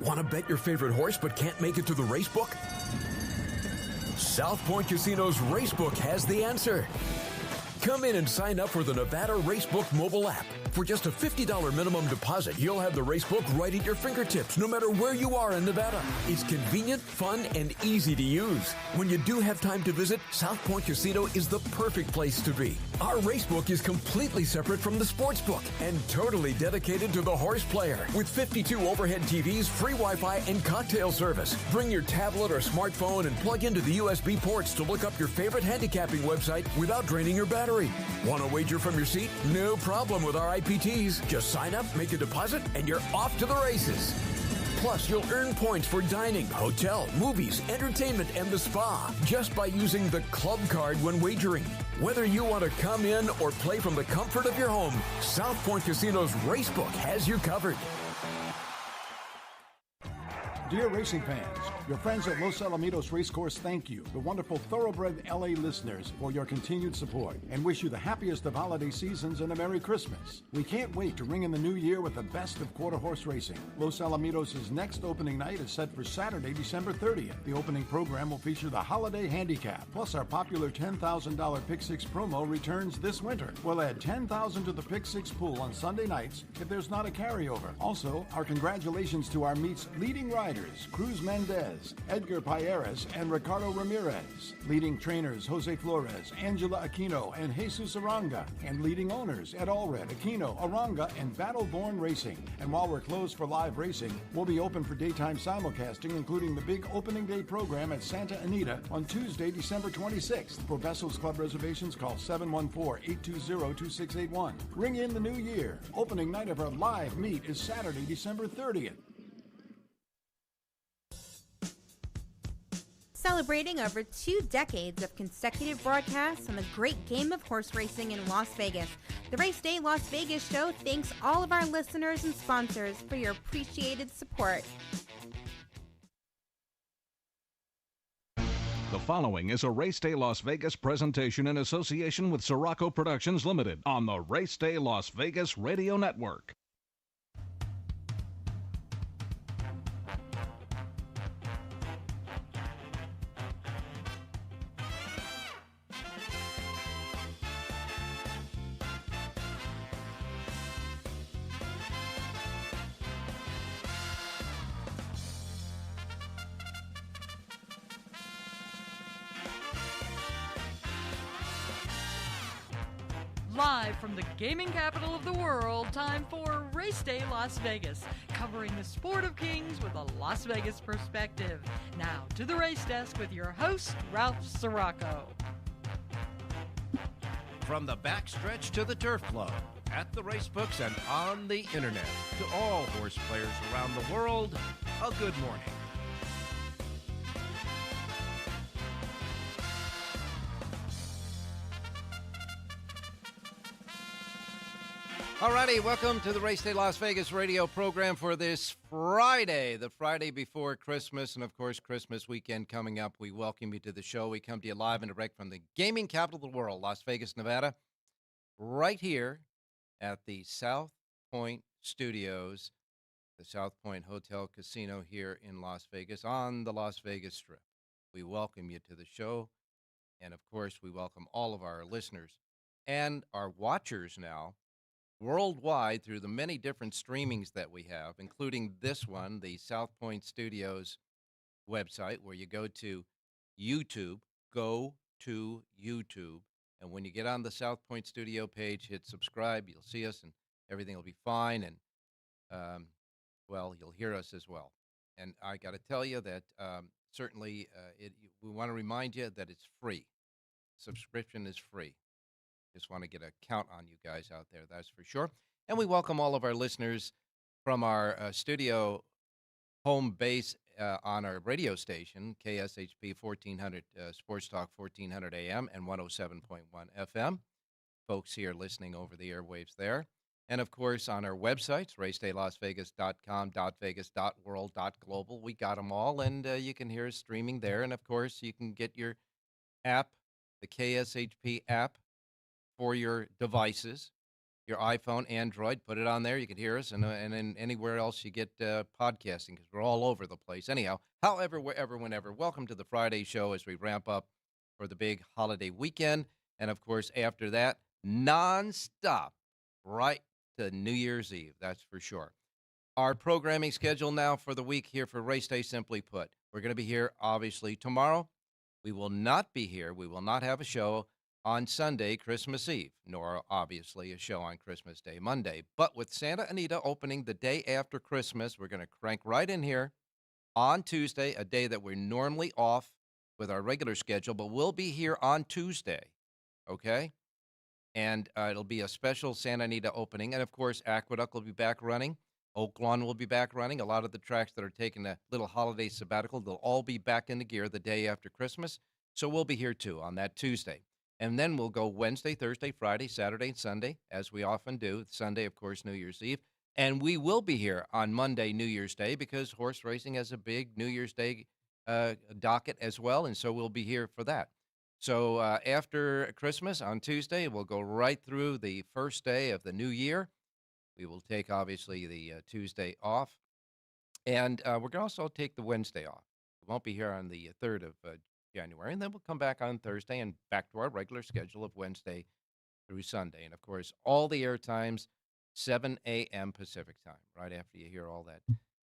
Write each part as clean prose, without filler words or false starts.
Want to bet your favorite horse but can't make it to the racebook? South Point Casino's Racebook has the answer. Come in and sign up for the Nevada Racebook mobile app. For just a $50 minimum deposit, you'll have the Racebook right at your fingertips, no matter where you are in Nevada. It's convenient, fun, and easy to use. When you do have time to visit, South Point Casino is the perfect place to be. Our Racebook is completely separate from the sportsbook and totally dedicated to the horse player. With 52 overhead TVs, free Wi-Fi, and cocktail service. Bring your tablet or smartphone and plug into the USB ports to look up your favorite handicapping website without draining your battery. Want to wager from your seat? No problem with our IPTs. Just sign up, make a deposit, and you're off to the races. Plus, you'll earn points for dining, hotel, movies, entertainment, and the spa just by using the club card when wagering. Whether you want to come in or play from the comfort of your home, South Point Casino's Racebook has you covered. Dear racing fans, your friends at Los Alamitos Racecourse thank you, the wonderful Thoroughbred LA listeners, for your continued support and wish you the happiest of holiday seasons and a Merry Christmas. We can't wait to ring in the new year with the best of quarter horse racing. Los Alamitos' next opening night is set for Saturday, December 30th. The opening program will feature the Holiday Handicap, plus our popular $10,000 Pick Six promo returns this winter. We'll add $10,000 to the Pick Six pool on Sunday nights if there's not a carryover. Also, our congratulations to our meet's leading riders, Cruz Mendez, Edgar Payeras, and Ricardo Ramirez. Leading trainers Jose Flores, Angela Aquino, and Jesus Aranga. And leading owners Ed Allred, Aquino, Aranga, and Battleborn Racing. And while we're closed for live racing, we'll be open for daytime simulcasting, including the big opening day program at Santa Anita on Tuesday, December 26th. For Vessels Club reservations, call 714-820-2681. Ring in the new year. Opening night of our live meet is Saturday, December 30th. Celebrating over 2 decades of consecutive broadcasts on the great game of horse racing in Las Vegas, the Race Day Las Vegas show thanks all of our listeners and sponsors for your appreciated support. The following is a Race Day Las Vegas presentation in association with Siraco Productions Limited on the Race Day Las Vegas Radio Network. Live from the gaming capital of the world, time for Race Day Las Vegas, covering the sport of kings with a Las Vegas perspective. Now to the race desk with your host, Ralph Siraco. From the backstretch to the turf club, at the racebooks and on the internet, to all horse players around the world, a good morning. Alrighty, welcome to the Race Day Las Vegas radio program for this Friday, the Friday before Christmas, and of course, Christmas weekend coming up. We welcome you to the show. We come to you live and direct from the gaming capital of the world, Las Vegas, Nevada, right here at the South Point Studios, the South Point Hotel Casino here in Las Vegas on the Las Vegas Strip. We welcome you to the show, and of course, we welcome all of our listeners and our watchers now worldwide through the many different streamings that we have, including this one, the South Point Studios website, where you go to YouTube, and when you get on the South Point Studio page, hit subscribe, you'll see us, and everything will be fine, and, well, you'll hear us as well. And I got to tell you that certainly we want to remind you that it's free. Subscription is free. Just want to get a count on you guys out there, that's for sure. And we welcome all of our listeners from our studio home base on our radio station, KSHP 1400, Sports Talk 1400 AM and 107.1 FM. Folks here listening over the airwaves there. And, of course, on our websites, racedaylasvegas.com, .vegas, .world, .global. We got them all, and you can hear us streaming there. And, of course, you can get your app, the KSHP app, for your devices. your iPhone, Android. Put it on there. You can hear us, and then anywhere else you get podcasting, because we're all over the place. Anyhow, however, wherever, whenever, welcome to the Friday show as we ramp up for the big holiday weekend. And, of course, after that, nonstop, right to New Year's Eve. That's for sure. Our programming schedule now for the week here for Race Day, simply put. We're going to be here, obviously, tomorrow. We will not be here. We will not have a show on Sunday, Christmas Eve, nor, obviously, a show on Christmas Day, Monday. But with Santa Anita opening the day after Christmas, we're going to crank right in here on Tuesday, a day that we're normally off with our regular schedule, but we'll be here on Tuesday, okay? And it'll be a special Santa Anita opening. And, of course, Aqueduct will be back running. Oak Lawn will be back running. A lot of the tracks that are taking a little holiday sabbatical, they'll all be back into gear the day after Christmas. So we'll be here, too, on that Tuesday. And then we'll go Wednesday, Thursday, Friday, Saturday, and Sunday, as we often do. Sunday, of course, New Year's Eve. And we will be here on Monday, New Year's Day, because horse racing has a big New Year's Day docket as well, and so we'll be here for that. So after Christmas on Tuesday, we'll go right through the first day of the new year. We will take, obviously, the Tuesday off, and we're going to also take the Wednesday off. We won't be here on the 3rd of January, and then we'll come back on Thursday and back to our regular schedule of Wednesday through Sunday. And, of course, all the air times, 7 a.m. Pacific time, right after you hear all that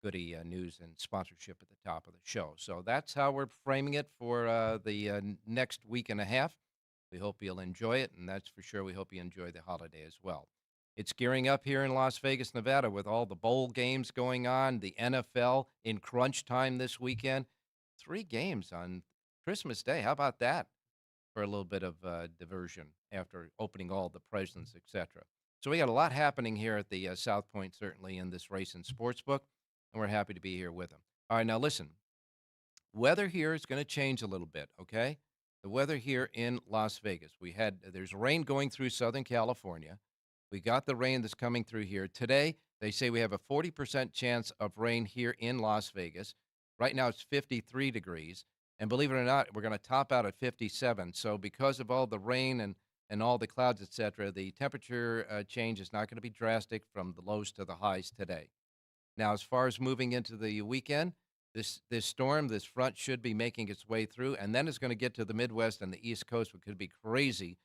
goody news and sponsorship at the top of the show. So that's how we're framing it for the next week and a half. We hope you'll enjoy it, and that's for sure. We hope you enjoy the holiday as well. It's gearing up here in Las Vegas, Nevada, with all the bowl games going on, the NFL in crunch time this weekend. 3 games on Christmas Day. How about that for a little bit of diversion after opening all the presents, etc. So we got a lot happening here at the South Point, certainly in this race and sports book, and we're happy to be here with them. All right, now listen. Weather here is going to change a little bit, okay? The weather here in Las Vegas. There's rain going through Southern California. We got the rain that's coming through here. Today, they say we have a 40% chance of rain here in Las Vegas. Right now, it's 53 degrees. And believe it or not, we're going to top out at 57. So because of all the rain and all the clouds, et cetera, the temperature change is not going to be drastic from the lows to the highs today. Now, as far as moving into the weekend, this storm, this front should be making its way through, and then it's going to get to the Midwest and the East Coast, which could be crazy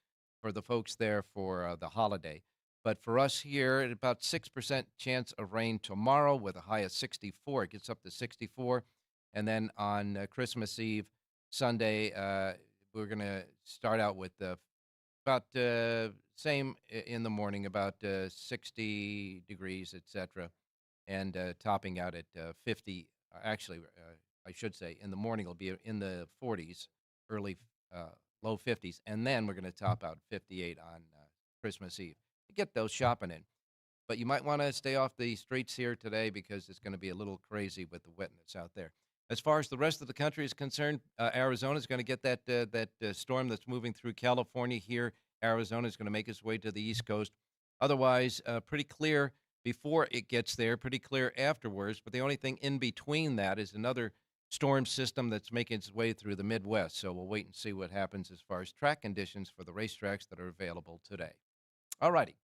for the folks there for the holiday. But for us here, at about 6% chance of rain tomorrow with a high of 64. It gets up to 64. And then on Christmas Eve, Sunday, we're going to start out with about same in the morning, about 60 degrees, etc., and topping out at 50. Actually, I should say, in the morning it'll be in the 40s, early low 50s, and then we're going to top out 58 on Christmas Eve. Get those shopping in. But you might want to stay off the streets here today because it's going to be a little crazy with the wetness out there. As far as the rest of the country is concerned, Arizona is going to get that storm that's moving through California here. Arizona is going to make its way to the East Coast. Otherwise, pretty clear before it gets there, pretty clear afterwards. But the only thing in between that is another storm system that's making its way through the Midwest. So we'll wait and see what happens as far as track conditions for the racetracks that are available today. All righty.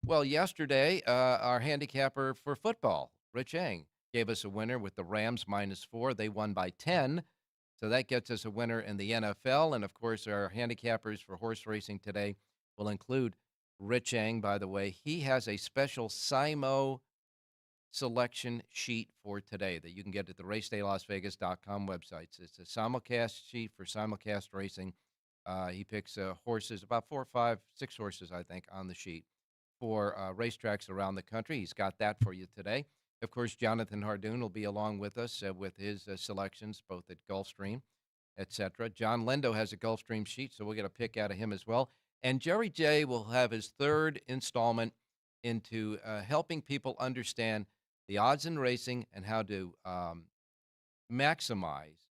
Well, yesterday, our handicapper for football, Rich Eng, gave us a winner with the Rams -4. They won by 10. So that gets us a winner in the NFL. And, of course, our handicappers for horse racing today will include Rich Eng, by the way. He has a special SIMO selection sheet for today that you can get at the racedaylasvegas.com websites. It's a simulcast sheet for simulcast racing. He picks horses, about 4, 5, 6 horses, I think, on the sheet for racetracks around the country. He's got that for you today. Of course, Jonathan Hardoon will be along with us with his selections, both at Gulfstream, etc. John Lindo has a Gulfstream sheet, so we'll get a pick out of him as well. And Jerry J. will have his 3rd installment into helping people understand the odds in racing and how to maximize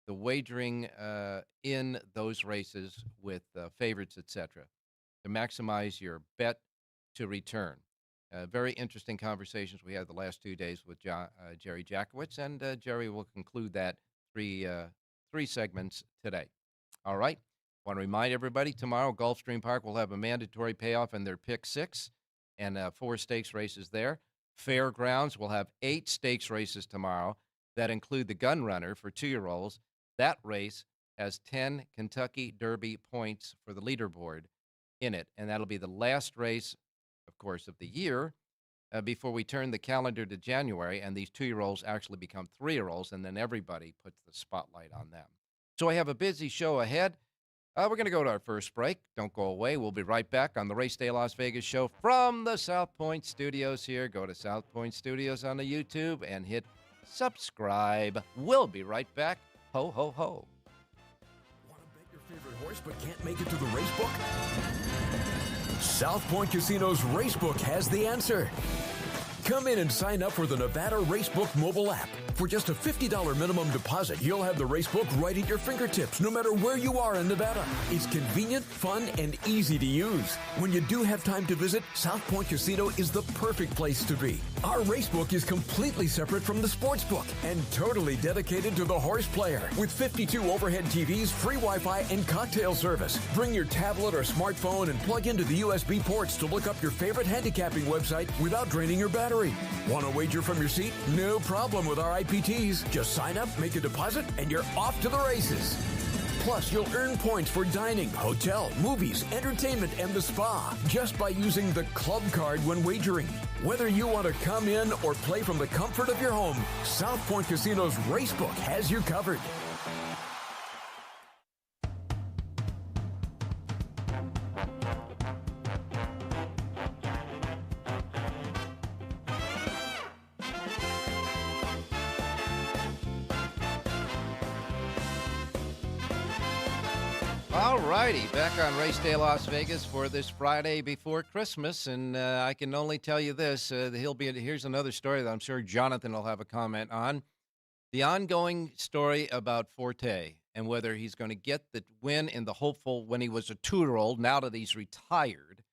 the wagering in those races with favorites, etc., to maximize your bet to return. Very interesting conversations we had the last 2 days with Jerry Jackowitz, and Jerry will conclude that 3 segments today. All right. Want to remind everybody, tomorrow, Gulfstream Park will have a mandatory payoff in their Pick 6. and 4 stakes races there. Fairgrounds will have 8 stakes races tomorrow that include the Gun Runner for 2-year-olds. That race has 10 Kentucky Derby points for the leaderboard in it, and that'll be the last race, of course, of the year before we turn the calendar to January, and these 2-year-olds actually become 3-year-olds, and then everybody puts the spotlight on them. So I have a busy show ahead. We're going to go to our first break. Don't go away. We'll be right back on the Race Day Las Vegas show from the South Point Studios here. Go to South Point Studios on the YouTube and hit subscribe. We'll be right back. Ho, ho, ho. Want to bet your favorite horse but can't make it to the race book? South Point Casino's Racebook has the answer. Come in and sign up for the Nevada Racebook mobile app. For just a $50 minimum deposit, you'll have the racebook right at your fingertips, no matter where you are in Nevada. It's convenient, fun, and easy to use. When you do have time to visit, South Point Casino is the perfect place to be. Our racebook is completely separate from the sportsbook and totally dedicated to the horse player. With 52 overhead TVs, free Wi-Fi, and cocktail service. Bring your tablet or smartphone and plug into the USB ports to look up your favorite handicapping website without draining your battery. Want to wager from your seat? No problem with our IPTs. Just sign up, make a deposit, and you're off to the races. Plus, you'll earn points for dining, hotel, movies, entertainment, and the spa just by using the club card when wagering. Whether you want to come in or play from the comfort of your home, South Point Casino's Racebook has you covered. All righty, back on Race Day Las Vegas for this Friday before Christmas, and I can only tell you this, here's another story that I'm sure Jonathan will have a comment on. The ongoing story about Forte and whether he's going to get the win in the hopeful when he was a 2-year-old, now that he's retired,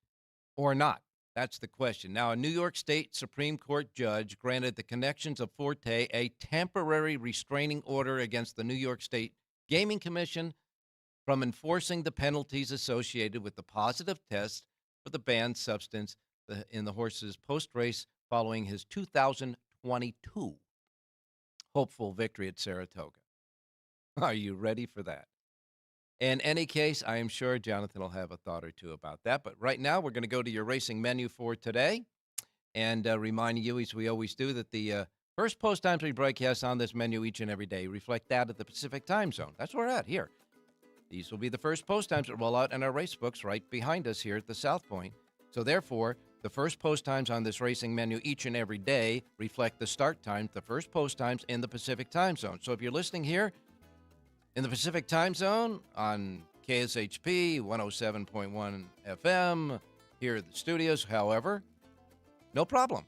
or not. That's the question. Now, a New York State Supreme Court judge granted the connections of Forte a temporary restraining order against the New York State Gaming Commission from enforcing the penalties associated with the positive test for the banned substance in the horse's post-race following his 2022 hopeful victory at Saratoga. Are you ready for that? In any case, I am sure Jonathan will have a thought or two about that. But right now, we're going to go to your racing menu for today and remind you, as we always do, that the first post times we broadcast on this menu each and every day reflect that of the Pacific time zone. That's where we're at here. These will be the first post times that roll out in our race books right behind us here at the South Point. So therefore, the first post times on this racing menu each and every day reflect the start times, the first post times in the Pacific time zone. So if you're listening here in the Pacific time zone on KSHP 107.1 FM here at the studios, however, no problem.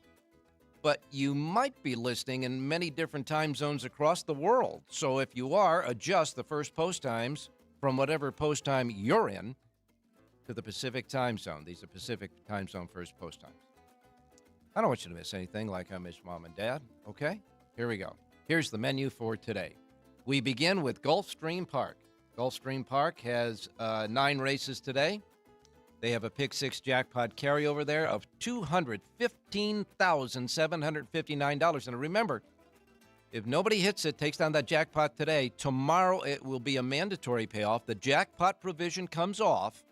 But you might be listening in many different time zones across the world. So if you are, adjust the first post times from whatever post time you're in to the Pacific time zone. These are Pacific time zone first post times. I don't want you to miss anything like I miss Mom and Dad, okay? Here we go. Here's the menu for today. We begin with Gulfstream Park. Gulfstream Park has 9 races today. They have a Pick 6 jackpot carryover there of $215,759. And remember, if nobody hits it, takes down that jackpot today, tomorrow it will be a mandatory payoff. The jackpot provision comes off,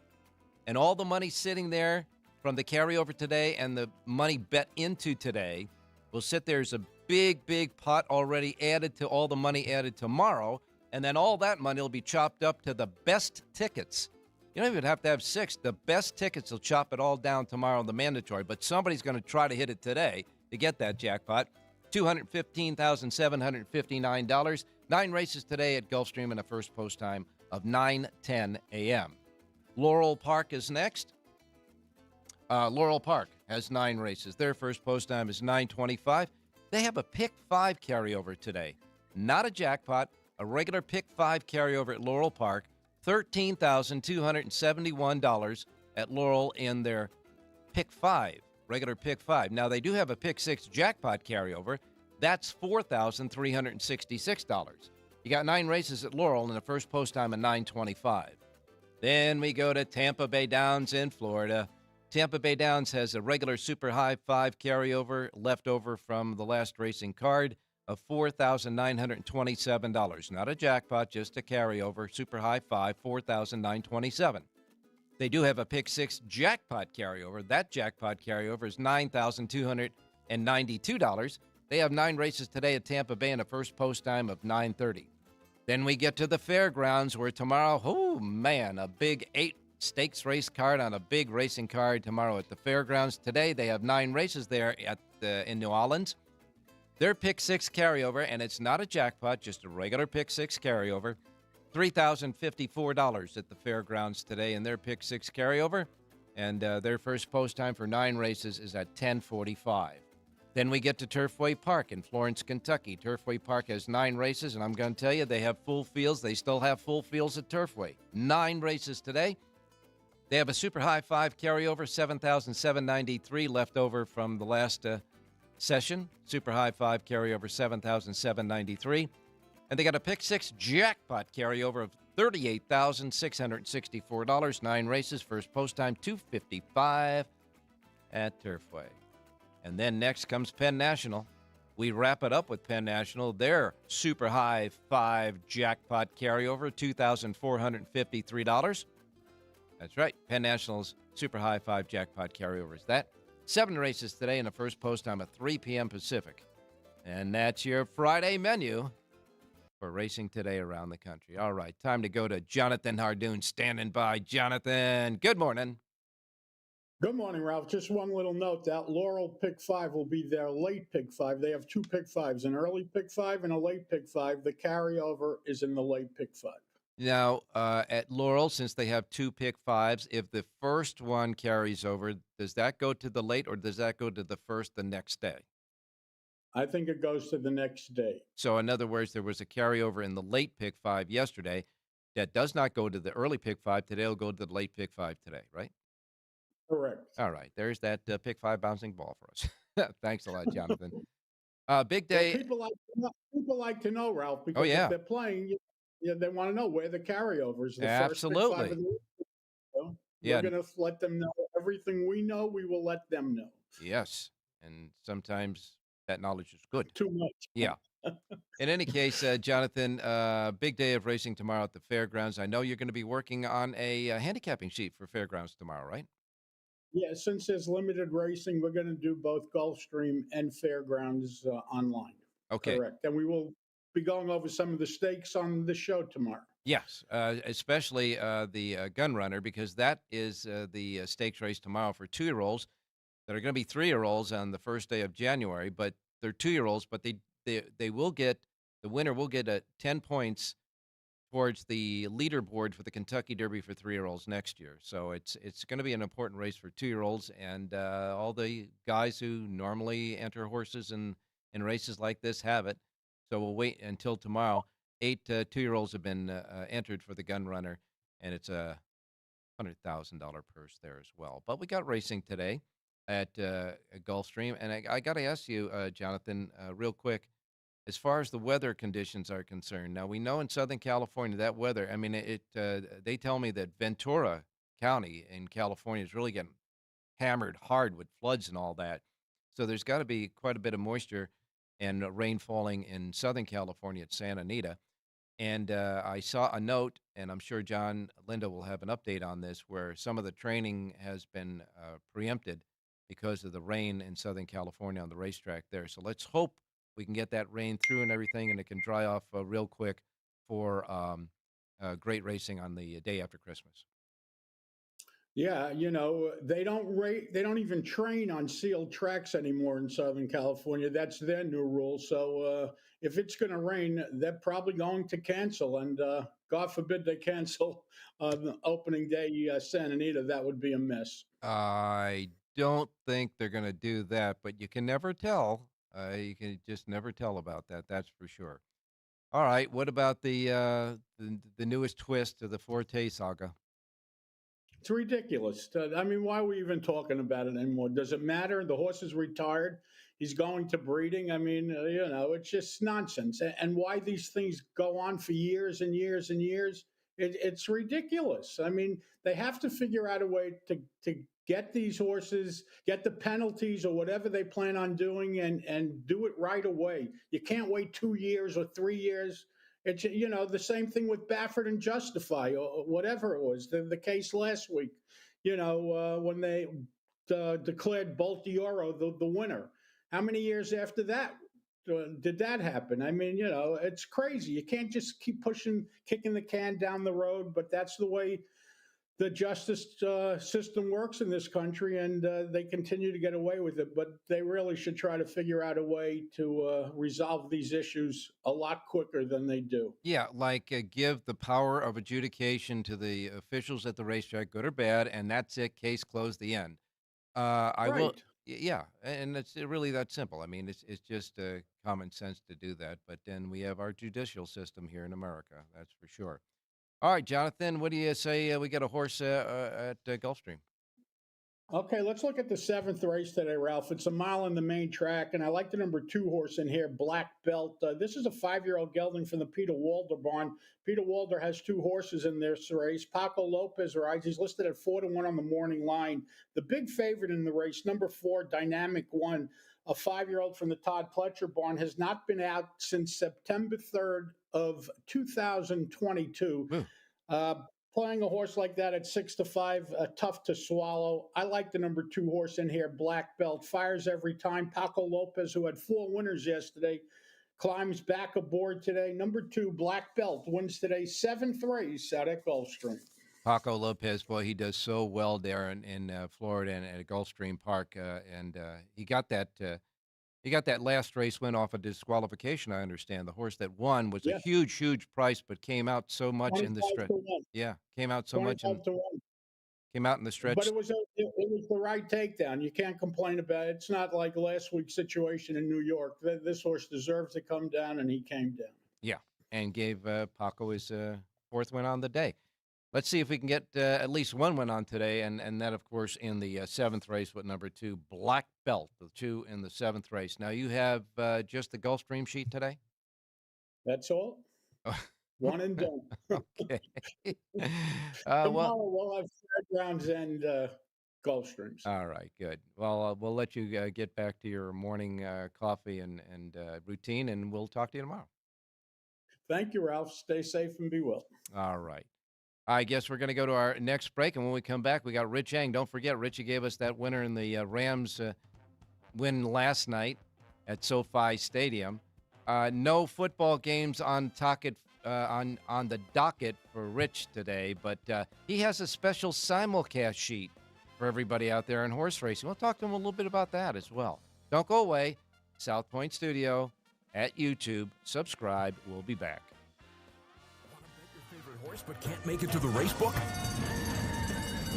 and all the money sitting there from the carryover today and the money bet into today will sit there as a big, big pot already added to all the money added tomorrow, and then all that money will be chopped up to the best tickets. You don't even have to have 6. The best tickets will chop it all down tomorrow in the mandatory, but somebody's going to try to hit it today to get that jackpot. $215,759. 9 races today at Gulfstream in a first post time of 9:10 a.m. Laurel Park is next. Laurel Park has 9 races. Their first post time is 9:25. They have a Pick 5 carryover today. Not a jackpot, a regular Pick 5 carryover at Laurel Park. $13,271 at Laurel in their Pick 5. Regular Pick 5. Now, they do have a Pick 6 jackpot carryover. That's $4,366. You got 9 races at Laurel in the first post time of 9:25. Then we go to Tampa Bay Downs in Florida. Tampa Bay Downs has a regular Super High 5 carryover left over from the last racing card of $4,927. Not a jackpot, just a carryover. Super High 5, $4,927. They do have a Pick 6 jackpot carryover. That jackpot carryover is $9,292. They have 9 races today at Tampa Bay and a first post time of 9:30. Then we get to the fairgrounds where tomorrow, oh man, a big 8 stakes race card on a big racing card tomorrow at the fairgrounds. Today they have 9 races there in New Orleans. Their Pick 6 carryover, and it's not a jackpot, just a regular Pick 6 carryover, $3,054 at the fairgrounds today in their Pick 6 carryover. And their first post time for 9 races is at 10:45. Then we get to Turfway Park in Florence, Kentucky. Turfway Park has 9 races, and I'm going to tell you, they have full fields. They still have full fields at Turfway. 9 races today. They have a Super High 5 carryover, $7,793 left over from the last session. Super High 5 carryover, $7,793. And they got a Pick 6 jackpot carryover of $38,664. 9 races, first post time, 2:55 at Turfway. And then next comes Penn National. We wrap it up with Penn National. Their Super High 5 jackpot carryover, $2,453. That's right. Penn National's Super High 5 jackpot carryover is that. 7 races today and a first post time at 3 p.m. Pacific. And that's your Friday menu for racing today around the country. All right, time to go to Jonathan Hardoon standing by. Jonathan, good morning. Good morning, Ralph. Just one little note. That Laurel Pick 5 will be their late Pick 5. They have 2 Pick 5s, an early Pick 5 and a late Pick 5. The carryover is in the late Pick 5. Now, at Laurel, since they have 2 Pick 5s, if the first one carries over, does that go to the late or does that go to the first the next day? I think it goes to the next day. So, in other words, there was a carryover in the late Pick 5 yesterday that does not go to the early Pick 5 today. It'll go to the late Pick 5 today, right? Correct. All right. There's that Pick 5 bouncing ball for us. Thanks a lot, Jonathan. Big day. Well, people like to know, Ralph, because if they're playing, they want to know where the carryovers. The Absolutely. First Pick 5 of the week. So we're going to let them know everything we know. We will let them know. Yes, and sometimes that knowledge is good. Too much. Yeah. In any case, Jonathan, big day of racing tomorrow at the fairgrounds. I know you're going to be working on a handicapping sheet for fairgrounds tomorrow, right? Yeah, since there's limited racing, we're going to do both Gulfstream and Fairgrounds online. Okay. Correct. And we will be going over some of the stakes on the show tomorrow. Yes, especially the gun runner, because that is the stakes race tomorrow for 2-year-olds that are going to be 3-year-olds on the first day of January, but they're 2-year-olds, but they will get, the winner will get 10 points towards the leaderboard for the Kentucky Derby for 3-year-olds next year. So it's going to be an important race for 2-year-olds, and all the guys who normally enter horses in races like this have it. So we'll wait until tomorrow. 8 2-year-olds have been entered for the gun runner, and it's a $100,000 purse there as well. But we got racing today at Gulfstream, and I got to ask you, Jonathan, real quick, as far as the weather conditions are concerned. Now, we know in Southern California that weather, I mean, they tell me that Ventura County in California is really getting hammered hard with floods and all that. So there's got to be quite a bit of moisture and rain falling in Southern California at Santa Anita. And I saw a note, and I'm sure John Linda will have an update on this, where some of the training has been preempted because of the rain in Southern California on the racetrack there. So let's hope we can get that rain through and everything, and it can dry off real quick for great racing on the day after Christmas. Yeah, they don't even train on sealed tracks anymore in Southern California. That's their new rule. So if it's going to rain, they're probably going to cancel. And God forbid they cancel the opening day Santa Anita. That would be a mess. I don't think they're going to do that, but you can never tell. You can just never tell about that. That's for sure. All right. What about the newest twist to the Forte saga? It's ridiculous. I mean, why are we even talking about it anymore? Does it matter? The horse is retired. He's going to breeding. I mean, it's just nonsense. And why these things go on for years and years and years It's ridiculous. I mean, they have to figure out a way to get these horses, get the penalties or whatever they plan on doing, and do it right away. You can't wait 2 years or 3 years. It's, the same thing with Baffert and Justify or whatever it was, the case last week, when they declared Bolt d'Oro the winner. How many years after that did that happen? I mean, it's crazy. You can't just keep kicking the can down the road, but that's the way the justice system works in this country, and they continue to get away with it. But they really should try to figure out a way to resolve these issues a lot quicker than they do. Yeah, like give the power of adjudication to the officials at the racetrack, good or bad, and that's it. Case closed. The end. I will. Right. Yeah, and it's really that simple. I mean, it's just common sense to do that. But then we have our judicial system here in America. That's for sure. All right, Jonathan, what do you say? We got a horse at Gulfstream. Okay, let's look at the 7th race today, Ralph. It's a mile in the main track, and I like the number 2 horse in here, Black Belt. This is a 5-year-old gelding from the Peter Walder barn. Peter Walder has 2 horses in this race. Paco Lopez rides. He's listed at 4-1 on the morning line. The big favorite in the race, number 4, Dynamic One, a 5-year-old from the Todd Pletcher barn, has not been out since September 3rd of 2022. Playing a horse like that at 6-5, tough to swallow. I like the number 2 horse in here, Black Belt. Fires every time. Paco Lopez, who had 4 winners yesterday, climbs back aboard today. Number 2, Black Belt, wins today's 7th race out at Gulfstream. Paco Lopez, boy, he does so well there in Florida and at Gulfstream Park, and he got that. He got that last race win off a disqualification, I understand. The horse that won was a huge, huge price, but came out so much in the stretch. Yeah, came out so much came out in the stretch. But it was the right takedown. You can't complain about it. It's not like last week's situation in New York. This horse deserves to come down, and he came down. Yeah, and gave Paco his 4th win on the day. Let's see if we can get at least one win on today, and that, of course, in the 7th race with number 2, Black Belt, the 2 in the 7th race. Now, you have just the Gulfstream sheet today? That's all. One and done. Okay. Tomorrow we'll have fairgrounds and Gulfstreams. All right, good. Well, we'll let you get back to your morning coffee and routine, and we'll talk to you tomorrow. Thank you, Ralph. Stay safe and be well. All right. I guess we're going to go to our next break, and when we come back, we got Rich Yang. Don't forget, Richie gave us that winner in the Rams win last night at SoFi Stadium. No football games on the docket for Rich today, but he has a special simulcast sheet for everybody out there in horse racing. We'll talk to him a little bit about that as well. Don't go away. South Point Studio at YouTube. Subscribe. We'll be back. Horse but can't make it to the race book?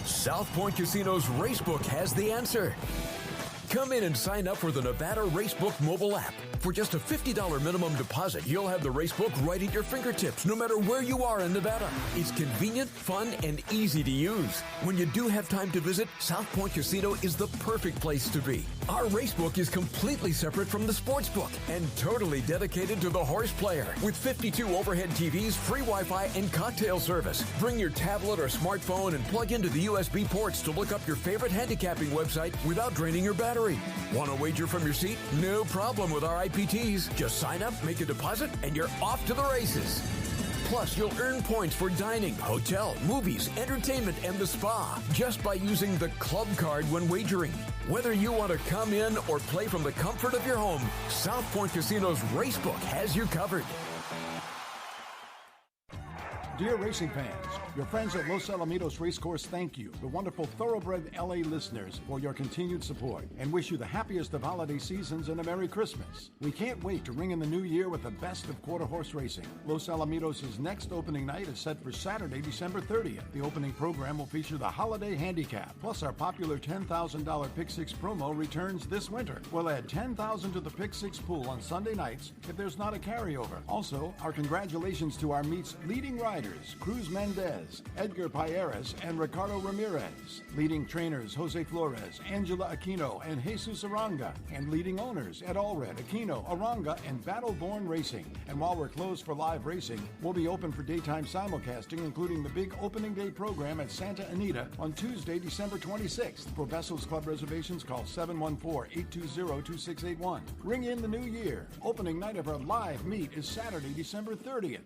South Point Casino's Racebook has the answer. Come in and sign up for the Nevada Racebook mobile app. For just a $50 minimum deposit, you'll have the Racebook right at your fingertips, no matter where you are in Nevada. It's convenient, fun, and easy to use. When you do have time to visit, South Point Casino is the perfect place to be. Our Racebook is completely separate from the sportsbook and totally dedicated to the horse player. With 52 overhead TVs, free Wi-Fi, and cocktail service. Bring your tablet or smartphone and plug into the USB ports to look up your favorite handicapping website without draining your battery. Want to wager from your seat? No problem with our IPTs. Just sign up, make a deposit, and you're off to the races. Plus, you'll earn points for dining, hotel, movies, entertainment, and the spa just by using the club card when wagering. Whether you want to come in or play from the comfort of your home, South Point Casino's Racebook has you covered. Dear racing fans, your friends at Los Alamitos Racecourse thank you, the wonderful Thoroughbred LA listeners, for your continued support and wish you the happiest of holiday seasons and a Merry Christmas. We can't wait to ring in the new year with the best of quarter horse racing. Los Alamitos' next opening night is set for Saturday, December 30th. The opening program will feature the Holiday Handicap, plus our popular $10,000 Pick 6 promo returns this winter. We'll add $10,000 to the Pick 6 pool on Sunday nights if there's not a carryover. Also, our congratulations to our meet's leading riders, Cruz Mendez, Lopez, Edgar Payeras, and Ricardo Ramirez. Leading trainers Jose Flores, Angela Aquino, and Jesus Aranga. And leading owners Ed Allred, Aquino, Aranga, and Battleborn Racing. And while we're closed for live racing, we'll be open for daytime simulcasting, including the big opening day program at Santa Anita on Tuesday, December 26th. For Vessels Club reservations, call 714-820-2681. Ring in the new year. Opening night of our live meet is Saturday, December 30th.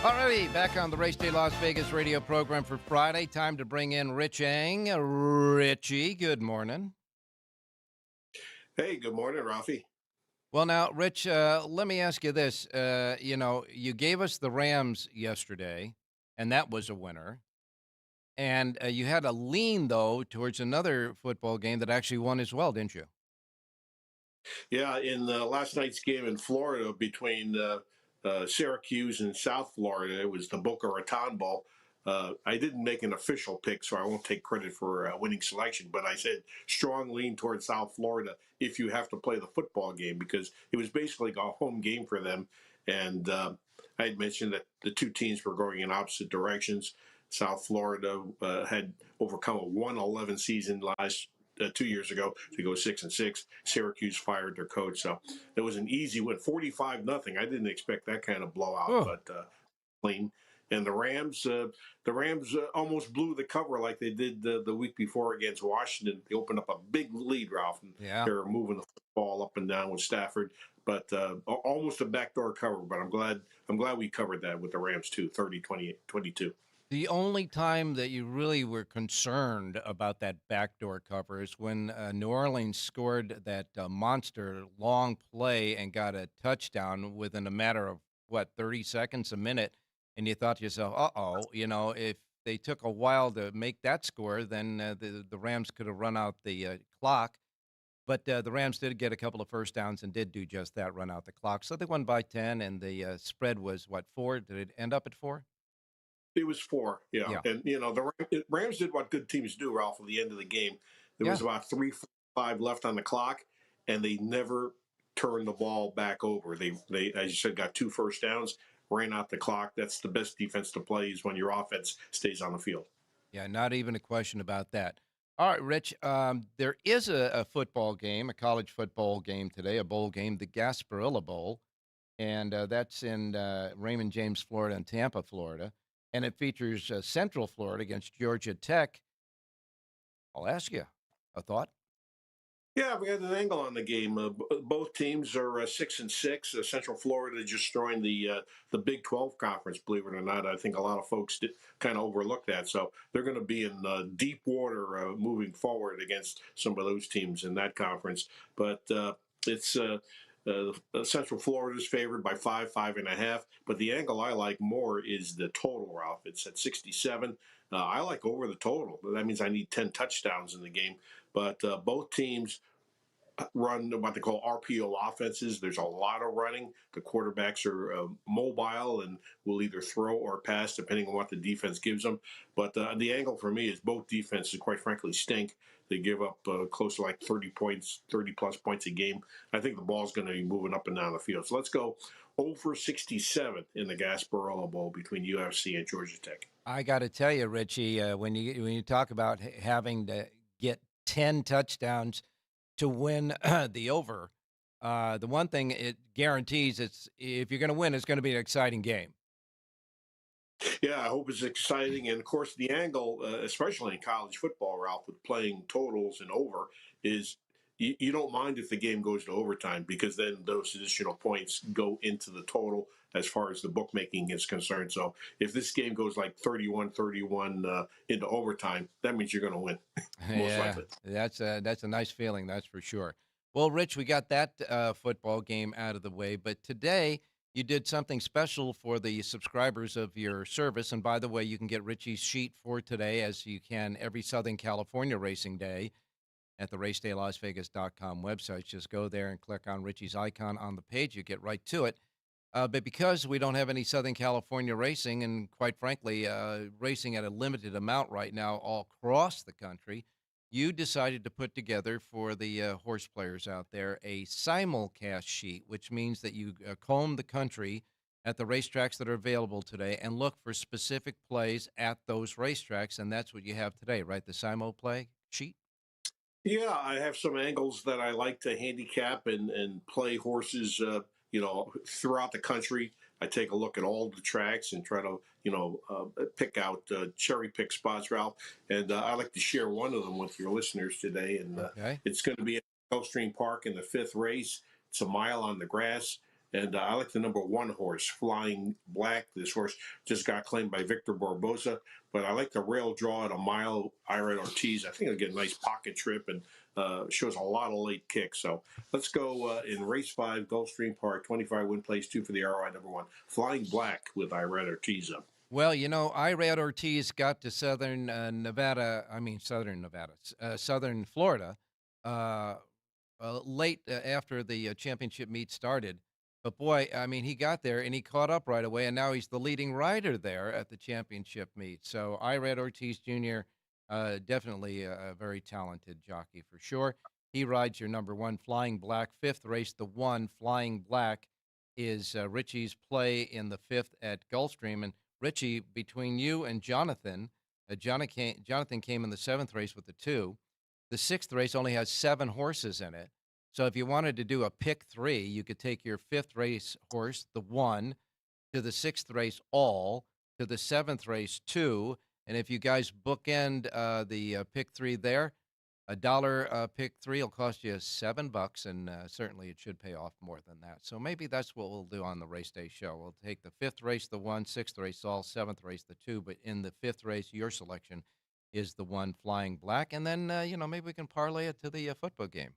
Alrighty, back on the Race Day Las Vegas radio program for Friday. Time to bring in Rich Eng. Richie, good morning. Hey, good morning, Rafi. Well, now, Rich, let me ask you this. You gave us the Rams yesterday, and that was a winner. And you had a lean, though, towards another football game that actually won as well, didn't you? Yeah, in last night's game in Florida between Syracuse and South Florida, it was the Boca Raton Bowl. I didn't make an official pick, so I won't take credit for winning selection, but I said strong lean towards South Florida if you have to play the football game, because it was basically a home game for them. And I had mentioned that the two teams were going in opposite directions. South Florida had overcome a 1-11 season 2 years ago to go 6-6. Syracuse fired their coach, so it was an easy win, 45-0. I didn't expect that kind of blowout, but clean. And the Rams almost blew the cover like they did the week before against Washington. They opened up a big lead, Ralph. And they were moving the football up and down with Stafford, but almost a backdoor cover. But I'm glad we covered that with the Rams too, 30-22. The only time that you really were concerned about that backdoor cover is when New Orleans scored that monster long play and got a touchdown within a matter of, 30 seconds, a minute, and you thought to yourself, if they took a while to make that score, then the Rams could have run out the clock. But the Rams did get a couple of first downs and did do just that, run out the clock. So they won by 10, and the spread was, 4? Did it end up at 4? It was 4, yeah. And, the Rams did what good teams do, Ralph, at the end of the game. There was about 3, 4, 5 left on the clock, and they never turned the ball back over. They as you said, got 2 first downs, ran out the clock. That's the best defense to play, is when your offense stays on the field. Yeah, not even a question about that. All right, Rich, there is a football game, a college football game today, a bowl game, the Gasparilla Bowl, and that's in Raymond James, Florida, and Tampa, Florida. And it features Central Florida against Georgia Tech. I'll ask you a thought. Yeah, we had an angle on the game. Both teams are 6-6. Central Florida just joined the Big 12 conference. Believe it or not, I think a lot of folks kind of overlook that. So they're going to be in deep water moving forward against some of those teams in that conference. But it's. Central Florida is favored by 5.5. But the angle I like more is the total, Ralph. It's at 67. I like over the total. That means I need 10 touchdowns in the game. But both teams run what they call RPO offenses. There's a lot of running. The quarterbacks are mobile and will either throw or pass depending on what the defense gives them. But the angle for me is both defenses, quite frankly, stink. They give up close to like 30 plus points a game. I think the ball's going to be moving up and down the field. So let's go over 67 in the Gasparilla Bowl between UFC and Georgia Tech. I got to tell you, Richie, when you talk about having to get 10 touchdowns to win the over, the one thing it guarantees, it's if you're going to win, it's going to be an exciting game. Yeah, I hope it's exciting. And, of course, the angle, especially in college football, Ralph, with playing totals and over, is you don't mind if the game goes to overtime, because then those additional points go into the total as far as the bookmaking is concerned. So if this game goes like 31-31 into overtime, that means you're going to win, most likely. That's a nice feeling, that's for sure. Well, Rich, we got that football game out of the way, but today you did something special for the subscribers of your service. And by the way, you can get Richie's sheet for today, as you can every Southern California racing day, at the racedaylasvegas.com website. Just go there and click on Richie's icon on the page. You get right to it. But because we don't have any Southern California racing, and quite frankly, racing at a limited amount right now all across the country, you decided to put together for the horse players out there a simulcast sheet, which means that you comb the country at the racetracks that are available today and look for specific plays at those racetracks. And that's what you have today, right? The simul play sheet? Yeah, I have some angles that I like to handicap and play horses, throughout the country. I take a look at all the tracks and try to, pick out cherry pick spots, Ralph. And I like to share one of them with your listeners today. And Okay. it's going to be at Gulfstream Park in the fifth race. It's a mile on the grass. And I like the number one horse, Flying Black. This horse just got claimed by Victor Barboza. But I like the rail draw at a mile, Ira Ortiz. I think it'll get a nice pocket trip and shows a lot of late kicks. So let's go in race 5, Gulfstream Park, 25 win place 2 for the ROI number 1. Flying Black with Ira Ortiz up. Well, Irad Ortiz got to southern southern Florida, uh, late after the championship meet started. But boy, I mean, he got there and he caught up right away, and now he's the leading rider there at the championship meet. So Irad Ortiz Jr., definitely a very talented jockey for sure. He rides your number 1, Flying Black. Fifth race, the 1, Flying Black, is Richie's play in the 5th at Gulfstream. And Richie, between you and Jonathan, Jonathan came in the 7th race with the 2. The 6th race only has 7 horses in it. So if you wanted to do a pick 3, you could take your 5th race horse, the 1, to the 6th race all, to the 7th race 2. And if you guys bookend the pick 3 there, $1 pick 3 will cost you $7, and certainly it should pay off more than that. So maybe that's what we'll do on the race day show. We'll take the 5th race, the 1, 6th race all, 7th race, the 2. But in the 5th race, your selection is the 1, Flying Black. And then, maybe we can parlay it to the football game.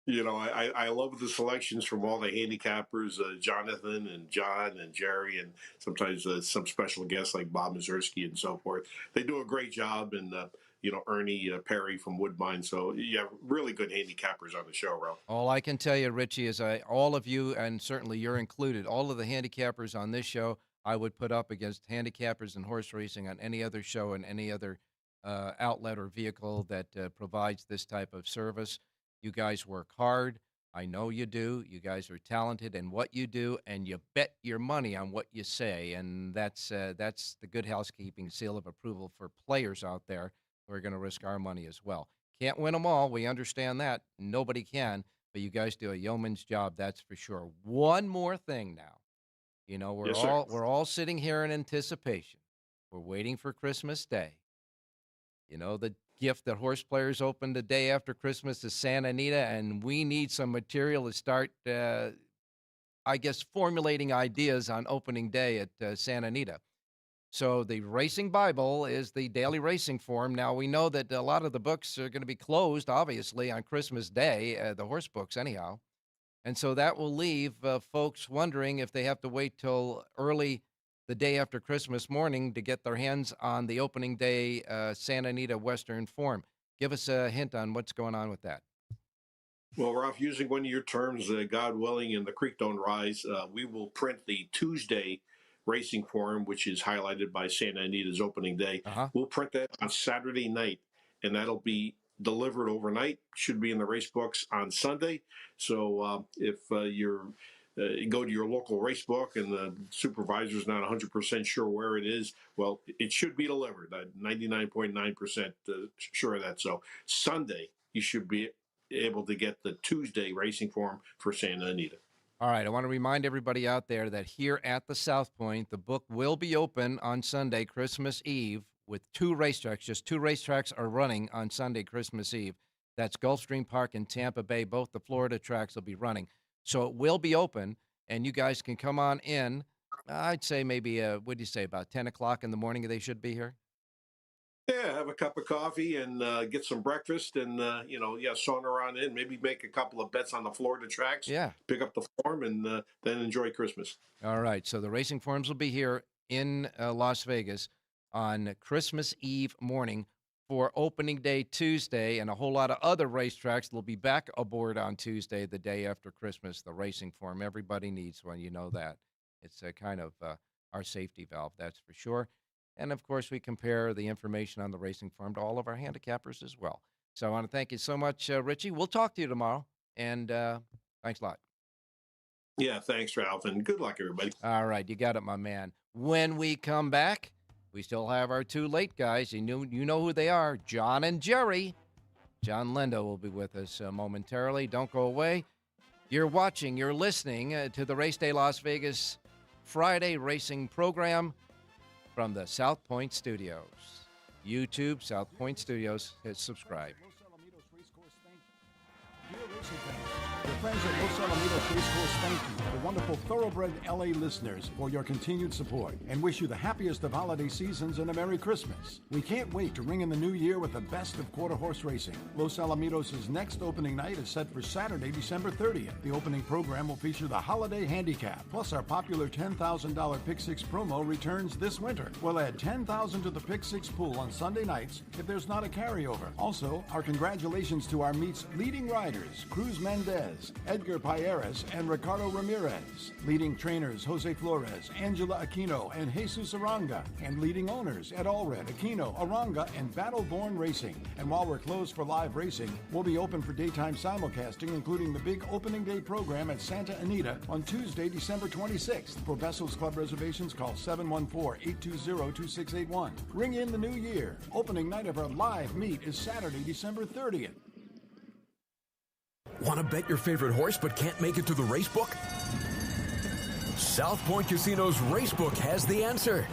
I love the selections from all the handicappers, Jonathan and John and Jerry, and sometimes some special guests like Bob Mazursky and so forth. They do a great job, and Ernie Perry from Woodbine. So yeah, really good handicappers on the show, Ralph. All I can tell you, Richie, is all of you, and certainly you're included, all of the handicappers on this show, I would put up against handicappers in horse racing on any other show and any other outlet or vehicle that provides this type of service. You guys work hard. I know you do. You guys are talented in what you do, and you bet your money on what you say. And that's the good housekeeping seal of approval for players out there who are going to risk our money as well. Can't win them all. We understand that. Nobody can. But you guys do a yeoman's job, that's for sure. One more thing now. We're all sitting here in anticipation. We're waiting for Christmas Day. The gift that horse players open the day after Christmas is Santa Anita, and we need some material to start, formulating ideas on opening day at Santa Anita. So the Racing Bible is the daily racing form. Now, we know that a lot of the books are going to be closed, obviously, on Christmas Day, the horse books anyhow. And so that will leave folks wondering if they have to wait till early the day after Christmas morning to get their hands on the opening day Santa Anita Western form. Give us a hint on what's going on with that. Well, Ralph, using one of your terms, God willing, and the creek don't rise, we will print the Tuesday racing form, which is highlighted by Santa Anita's opening day. We'll print that on Saturday night, and that'll be delivered overnight. Should be in the race books on Sunday. So if you go to your local race book and the supervisor's not 100% sure where it is, well, it should be delivered. I'm 99.9% sure of that. So Sunday, you should be able to get the Tuesday racing form for Santa Anita. All right, I want to remind everybody out there that here at the South Point, the book will be open on Sunday, Christmas Eve, with 2 racetracks. Just 2 racetracks are running on Sunday, Christmas Eve. That's Gulfstream Park and Tampa Bay. Both the Florida tracks will be running. So it will be open, and you guys can come on in. I'd say maybe, what do you say, about 10 o'clock in the morning they should be here? Yeah, have a cup of coffee and get some breakfast and, saunter on in. Maybe make a couple of bets on the Florida tracks. Yeah. Pick up the form and then enjoy Christmas. All right, so the racing forms will be here in Las Vegas on Christmas Eve morning for opening day Tuesday, and a whole lot of other racetracks will be back aboard on Tuesday, the day after Christmas. The racing form, everybody needs one, you know that. It's a kind of our safety valve, that's for sure. And, of course, we compare the information on the racing farm to all of our handicappers as well. So I want to thank you so much, Richie. We'll talk to you tomorrow. And thanks a lot. Yeah, thanks, Ralph, and good luck, everybody. All right, you got it, my man. When we come back, we still have our two late guys. You know who they are, John and Jerry. John Lindo will be with us momentarily. Don't go away. You're listening to the Race Day Las Vegas Friday racing program from the South Point Studios. YouTube, South Point Studios. Hit subscribe. Dear racing fans, your friends at Los Alamitos Racecourse thank you, the wonderful thoroughbred LA listeners, for your continued support and wish you the happiest of holiday seasons and a Merry Christmas. We can't wait to ring in the new year with the best of quarter horse racing. Los Alamitos' next opening night is set for Saturday, December 30th. The opening program will feature the Holiday Handicap, plus our popular $10,000 Pick Six promo returns this winter. We'll add $10,000 to the Pick Six pool on Sunday nights if there's not a carryover. Also, our congratulations to our meet's leading riders, Cruz Mendez, Edgar Payeras, and Ricardo Ramirez. Leading trainers Jose Flores, Angela Aquino, and Jesus Aranga. And leading owners Ed Allred, Aquino, Aranga, and Battleborn Racing. And while we're closed for live racing, we'll be open for daytime simulcasting, including the big opening day program at Santa Anita on Tuesday, December 26th. For Vessels Club reservations, call 714-820-2681. Ring in the new year. Opening night of our live meet is Saturday, December 30th. Want to bet your favorite horse but can't make it to the racebook? South Point Casino's Racebook has the answer.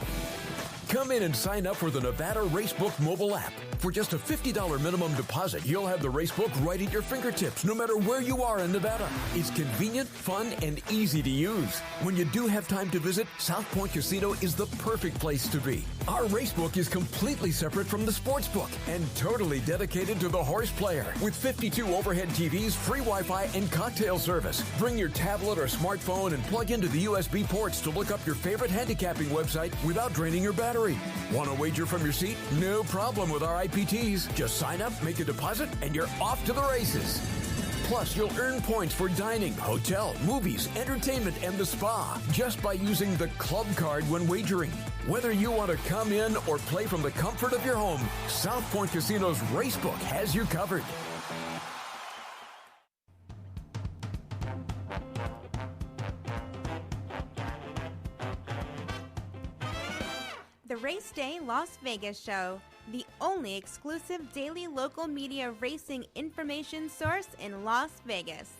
Come in and sign up for the Nevada Racebook mobile app. For just a $50 minimum deposit, you'll have the racebook right at your fingertips, no matter where you are in Nevada. It's convenient, fun, and easy to use. When you do have time to visit, South Point Casino is the perfect place to be. Our racebook is completely separate from the sportsbook and totally dedicated to the horse player. With 52 overhead TVs, free Wi-Fi, and cocktail service. Bring your tablet or smartphone and plug into the USB ports to look up your favorite handicapping website without draining your battery. Want to wager from your seat? No problem with our IPTs. Just sign up, make a deposit, and you're off to the races. Plus, you'll earn points for dining, hotel, movies, entertainment, and the spa just by using the club card when wagering. Whether you want to come in or play from the comfort of your home, South Point Casino's Racebook has you covered. The Race Day Las Vegas Show, the only exclusive daily local media racing information source in Las Vegas.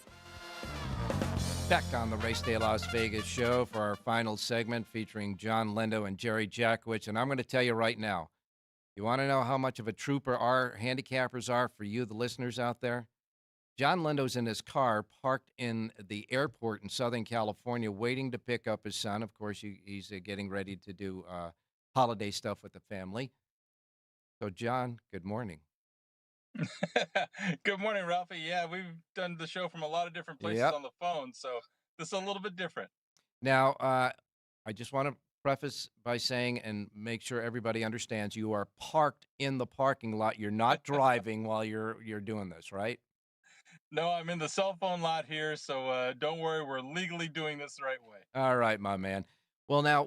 Back on the Race Day Las Vegas show for our final segment featuring John Lindo and Jerry Jackowicz. And I'm going to tell you right now, you want to know how much of a trooper our handicappers are for you, the listeners out there? John Lindo's in his car parked in the airport in Southern California waiting to pick up his son. Of course, he's getting ready to do holiday stuff with the family. So, John, good morning. Good morning, Ralphie. Yeah, we've done the show from a lot of different places on the phone, so this is a little bit different. Now, I just want to preface by saying and make sure everybody understands you are parked in the parking lot. You're not driving while you're doing this, right? No, I'm in the cell phone lot here, so don't worry. We're legally doing this the right way. All right, my man. Well, now,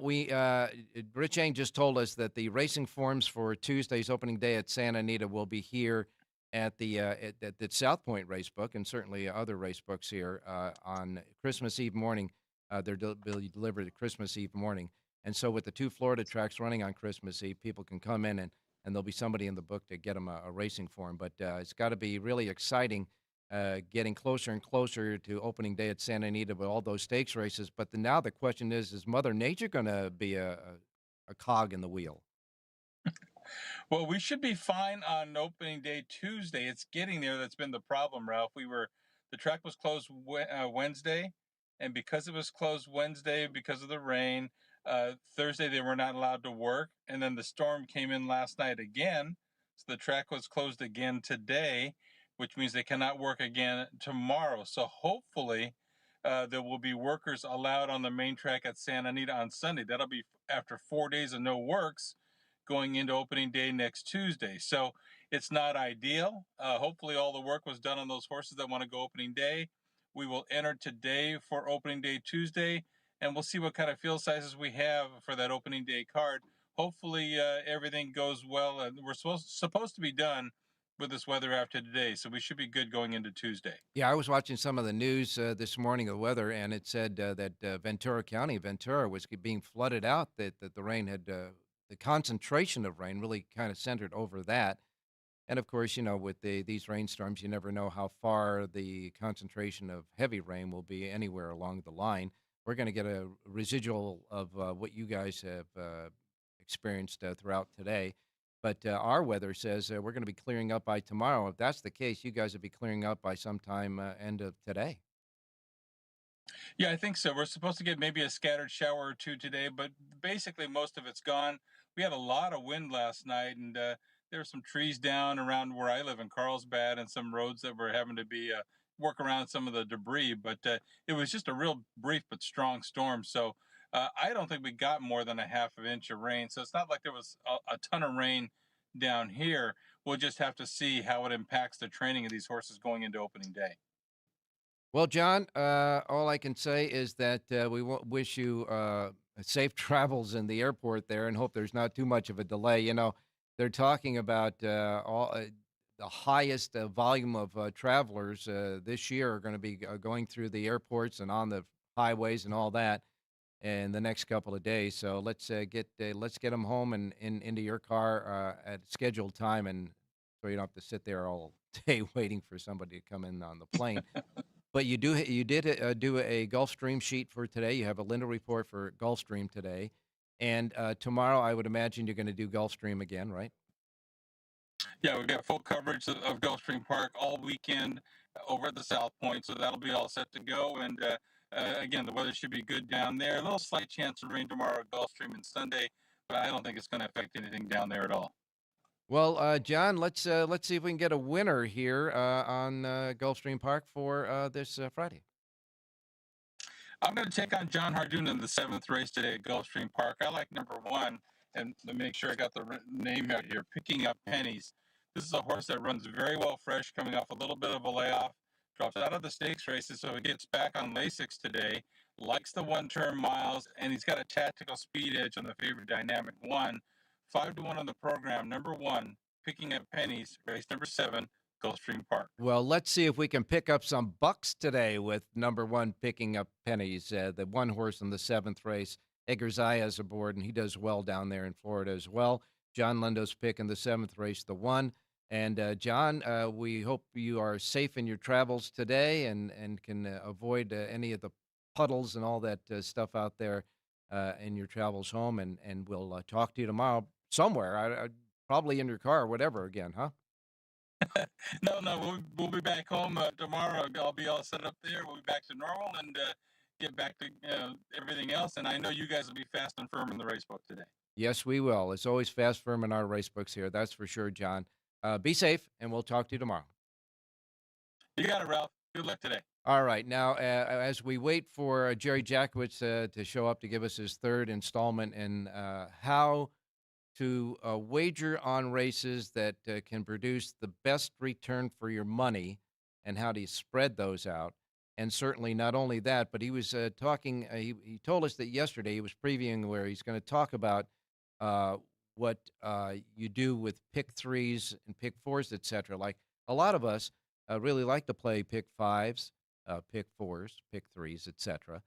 Rich Eng just told us that the racing forms for Tuesday's opening day at Santa Anita will be here at the South Point Racebook, and certainly other racebooks here on Christmas Eve morning. They're delivered at Christmas Eve morning. And so with the two Florida tracks running on Christmas Eve, people can come in and there'll be somebody in the book to get them a racing form. But it's got to be really exciting getting closer and closer to opening day at Santa Anita with all those stakes races. But now the question is Mother Nature going to be a cog in the wheel? Well, we should be fine on opening day Tuesday. It's getting there that's been the problem, Ralph. The track was closed Wednesday, and because it was closed Wednesday because of the rain, Thursday they were not allowed to work, and then the storm came in last night again, so the track was closed again today, which means they cannot work again tomorrow. So hopefully there will be workers allowed on the main track at Santa Anita on Sunday. That'll be after 4 days of no works going into opening day next Tuesday. So it's not ideal. Hopefully all the work was done on those horses that want to go opening day. We will enter today for opening day Tuesday, and we'll see what kind of field sizes we have for that opening day card. hopefully everything goes well. We're supposed to be done with this weather after today, so we should be good going into Tuesday. Yeah, I was watching some of the news this morning of the weather, and it said that Ventura County, Ventura, was being flooded out. That the rain had the concentration of rain really kind of centered over that. And of course, with these rainstorms, you never know how far the concentration of heavy rain will be anywhere along the line. We're going to get a residual of what you guys have experienced throughout today. But our weather says we're going to be clearing up by tomorrow. If that's the case, you guys will be clearing up by sometime end of today. Yeah, I think so. We're supposed to get maybe a scattered shower or two today, but basically most of it's gone. We had a lot of wind last night, and there were some trees down around where I live in Carlsbad, and some roads that were having to be work around some of the debris. But it was just a real brief but strong storm. So I don't think we got more than a half an inch of rain. So it's not like there was a ton of rain down here. We'll just have to see how it impacts the training of these horses going into opening day. Well, John, all I can say is that we wish you safe travels in the airport there and hope there's not too much of a delay. They're talking about the highest volume of travelers this year are going to be going through the airports and on the highways and all that in the next couple of days. So let's get them home and into your car at scheduled time, and so you don't have to sit there all day waiting for somebody to come in on the plane. But you did do a Gulfstream sheet for today. You have a Linda report for Gulfstream today, and tomorrow I would imagine you're going to do Gulfstream again, right? Yeah, we've got full coverage of Gulfstream Park all weekend over at the South Point, so that'll be all set to go. And again, the weather should be good down there. A little slight chance of rain tomorrow at Gulfstream and Sunday, but I don't think it's going to affect anything down there at all. Well, John, let's see if we can get a winner here on Gulfstream Park for this Friday. I'm going to take on John Hardoon in the 7th race today at Gulfstream Park. I like number 1, and to make sure I got the name out here, Picking Up Pennies. This is a horse that runs very well fresh, coming off a little bit of a layoff, drops out of the stakes races, so he gets back on Lasix today, likes the one-turn miles, and he's got a tactical speed edge on the favorite Dynamic One. 5-1 on the program. Number 1, Picking Up Pennies, race number 7, Gulfstream Park. Well, let's see if we can pick up some bucks today with number 1, Picking Up Pennies. The one horse in the 7th race, Edgar Zayas aboard, and he does well down there in Florida as well. John Lindo's pick in the 7th race, the 1. And John, we hope you are safe in your travels today and can avoid any of the puddles and all that stuff out there in your travels home. And we'll talk to you tomorrow somewhere, probably in your car or whatever again, huh? No, we'll be back home tomorrow. I'll be all set up there. We'll be back to normal and get back to everything else. And I know you guys will be fast and firm in the race book today. Yes, we will. It's always fast, firm in our race books here. That's for sure, John. Be safe, and we'll talk to you tomorrow. You got it, Ralph. Good luck today. All right. Now, as we wait for Jerry Jackowitz to show up to give us his third installment in how to wager on races that can produce the best return for your money and how do you spread those out. And certainly not only that, but he was talking, he told us that yesterday he was previewing where he's going to talk about what you do with pick threes and pick fours, etc. Like a lot of us really like to play pick fives, pick fours, pick threes, etc.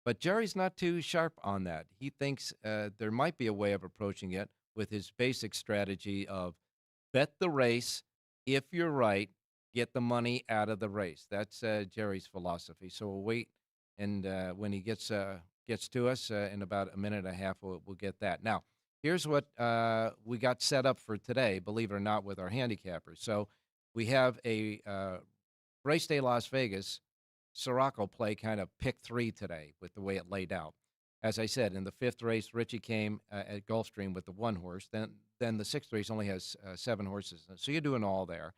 But Jerry's not too sharp on that. He thinks there might be a way of approaching it with his basic strategy of bet the race. If you're right, get the money out of the race. That's Jerry's philosophy. So we'll wait, and when he gets to us in about a minute and a half, we'll get that. Now, here's what we got set up for today, believe it or not, with our handicappers. So we have a Race Day Las Vegas Siraco play kind of pick three today with the way it laid out. As I said, in the 5th race, Richie came at Gulfstream with the 1 horse. Then the 6th race only has 7 horses. So you're doing all there.